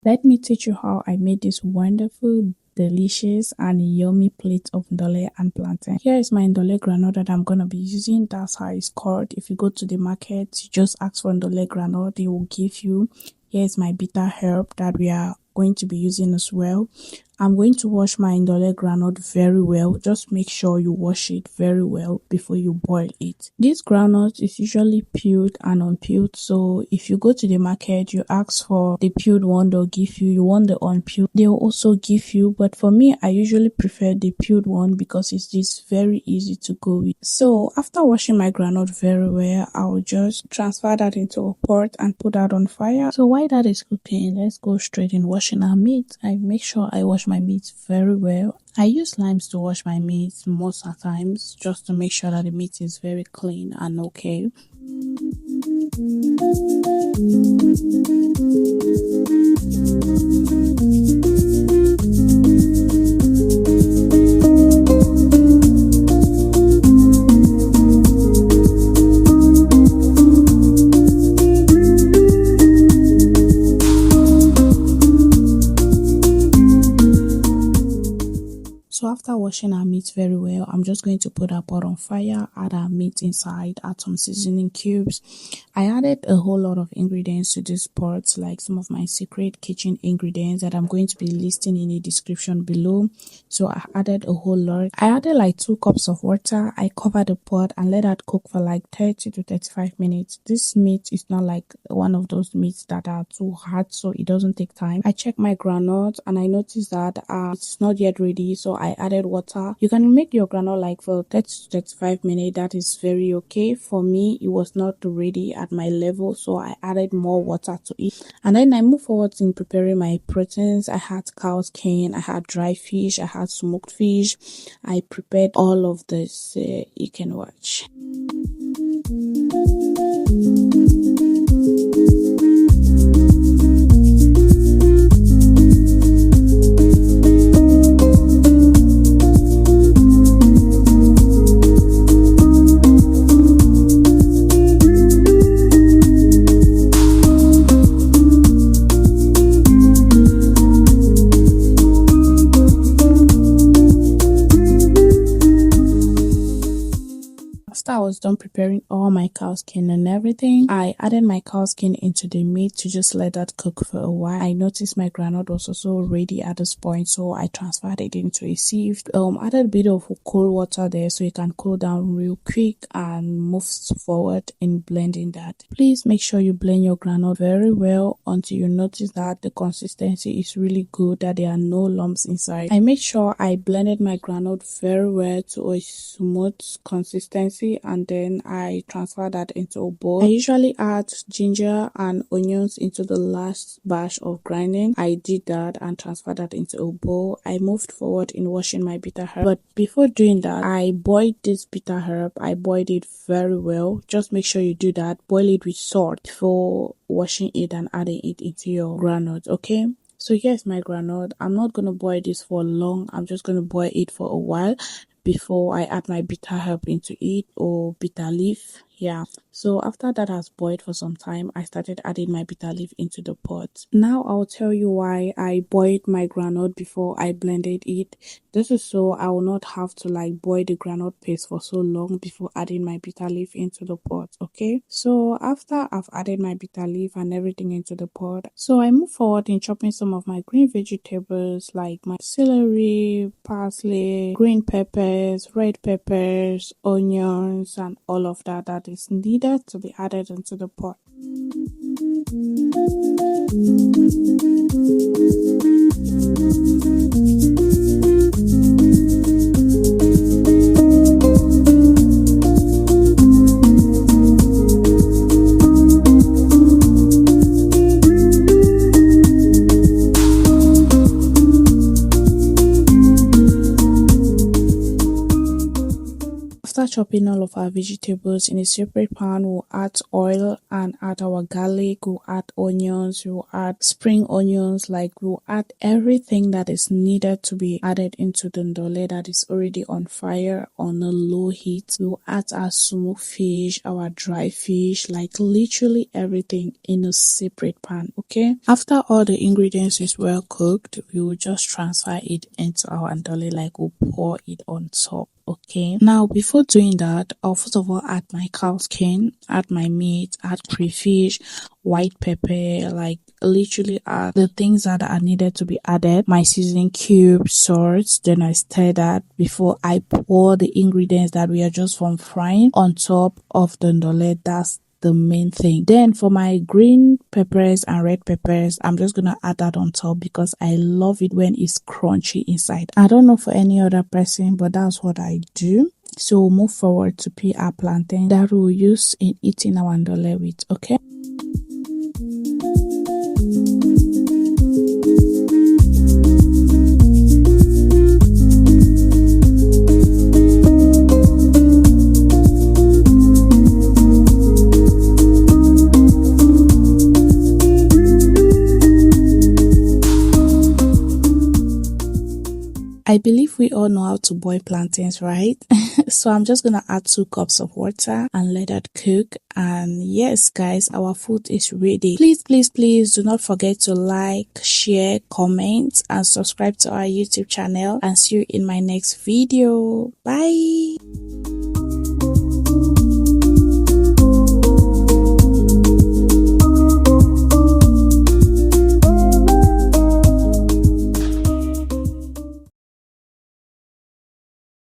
Let me teach you how I made this wonderful, delicious and yummy plate of Ndole and plantain. Here is my Ndole groundnut that I'm going to be using. That's how it's called. If you go to the market, you just ask for Ndole groundnut, they will give you. Here's my bitter herb that we are going to be using as well. I'm going to wash my Ndole groundnut very well. Just make sure you wash it very well before you boil it. This groundnut is usually peeled and unpeeled. So if you go to the market, you ask for the peeled one, they'll give you. You want the unpeeled, they'll also give you. But for me, I usually prefer the peeled one because it's just very easy to go with. So after washing my groundnut very well, I'll just transfer that into a pot and put that on fire. So while that is cooking, let's go straight in washing our meat. I make sure I wash my meat very well. I use limes to wash my meat most of the times just to make sure that the meat is very clean and okay. So after washing our meat very well, I'm just going to put our pot on fire, add our meat inside, add some seasoning cubes. I added a whole lot of ingredients to this pot, like some of my secret kitchen ingredients that I'm going to be listing in the description below. So I added a whole lot. I added like 2 cups of water. I covered the pot and let that cook for like 30 to 35 minutes. This meat is not like one of those meats that are too hard, so it doesn't take time. I checked my groundnut and I noticed that it's not yet ready, so I added water. You can make your groundnut like for 30 to 35 minutes. That is very okay. For me, it was not ready at my level, so I added more water to it. And then I moved forward in preparing my proteins. I had cow skin, I had dry fish, I had smoked fish. I prepared all of this. You can watch. After I was done preparing all my cow skin and everything, I added my cow skin into the meat to just let that cook for a while. I noticed my groundnut was also ready at this point, so I transferred it into a sieve. Added a bit of cold water there so it can cool down real quick and move forward in blending that. Please make sure you blend your groundnut very well until you notice that the consistency is really good, that there are no lumps inside. I made sure I blended my groundnut very well to a smooth consistency, and then I transfer that into a bowl. I usually add ginger and onions into the last batch of grinding. I did that and transferred that into a bowl. I moved forward in washing my bitter herb, but before doing that, I boiled this bitter herb. I boiled it very well. Just make sure you do that. Boil it with salt before washing it and adding it into your groundnut, okay? So here's my groundnut. I'm not going to boil this for long. I'm just going to boil it for a while before I add my bitter herb into it, or bitter leaf. Yeah, so after that has boiled for some time, I started adding my bitter leaf into the pot. Now I'll tell you why I boiled my groundnut before I blended it. This is so I will not have to like boil the groundnut paste for so long before adding my bitter leaf into the pot, okay? So after I've added my bitter leaf and everything into the pot, so I move forward in chopping some of my green vegetables like my celery, parsley, green peppers, red peppers, onions, and all of that is needed to be added into the pot. After After chopping all of our vegetables in a separate pan, we'll add oil and add our garlic, we'll add onions, we'll add spring onions, like we'll add everything that is needed to be added into the ndole that is already on fire on a low heat. We'll add our smoked fish, our dry fish, like literally everything in a separate pan, okay? After all the ingredients is well cooked, we will just transfer it into our ndole, like we'll pour it on top. Okay, now before doing that, I'll first of all add my cow skin, add my meat, add crayfish, white pepper, like literally add the things that are needed to be added, my seasoning cubes, salt. Then I stir that before I pour the ingredients that we are just from frying on top of the ndole. That's the main thing. Then for my green peppers and red peppers, I'm just gonna add that on top because I love it when it's crunchy inside. I don't know for any other person, but that's what I do. So we'll move forward to peel our plantain that we'll use in eating our ndole with, okay? I believe we all know how to boil plantains, right? So I'm just gonna add 2 cups of water and let that cook. And yes, guys, our food is ready. Please do not forget to like, share, comment, and subscribe to our YouTube channel. And see you in my next video. Bye.